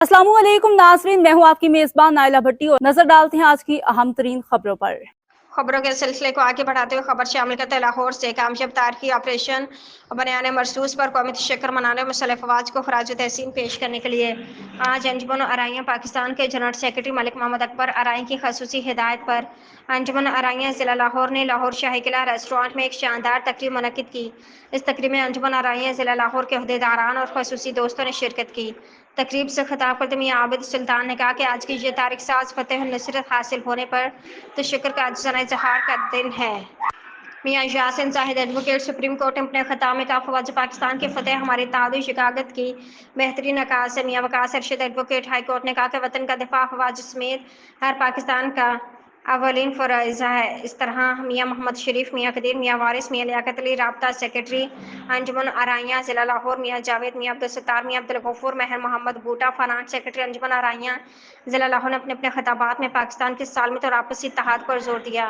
अस्सलाम वालेकुम नाज़रीन, मैं हूँ आपकी मेज़बान नाइला भट्टी और नजर डालते हैं आज की अहम तरीन खबरों पर। खबरों के सिलसिले को आगे बढ़ाते हुए खबर शामिल करते हैं लाहौर से कामयाब तारकी ऑपरेशन बनियान मरसूस पर कौमी तशक्कुर मनाने में मुसल्लह अफवाज को खराज तहसीन पेश करने के लिए आज अंजुमन आराइयाँ पाकिस्तान के जनरल सेक्रेटरी मलिक मोहम्मद अकबर आराई की खसूसी हिदायत पर अंजुमन आराइयाँ ज़िला लाहौर ने लाहौर शाही किला रेस्टोरेंट में एक शानदार तकरीब मुनक्किद की। इस तकरीब में अंजुमन आराइयाँ ज़िला लाहौर के अहदेदारान और खसूसी दोस्तों ने शिरकत की। तकरीब से खिताब करते मियां आबिद सुल्तान ने कहा कि आज की ये तारीख साज फतेह नुसरत हासिल होने पर तशक्कुर का आजिज़ाना इज़हार का दिन है। Mian Yasin Zahid advocate supreme court ने अपने खिताब में कहा फौज पाकिस्तान की फतेह हमारी तादी शिकागत की बेहतरीन अकास है। Mian Waqas Arshad advocate high court ने कहा कि वतन का दिफा फौज समेत हर पाकिस्तान का अवलिन फ़राइज़ है। इस तरह मियां मोहम्मद शरीफ, मियां कदीर, मियां वारिस, मियां लियाकत अली राब्ता सेक्रेटरी अंजुमन आराइयाँ ज़िला लाहौर, मियां जावेद, मियां अब्दुल सत्तार, मियां अब्दुल गफूर, महर मोहम्मद बूटा फाइनेंस सेक्रेटरी अंजुमन आराइयाँ ज़िला लाहौर ने अपने अपने खिताबात में पाकिस्तान की सालमत और आपसी इत्तेहाद पर जोर दिया।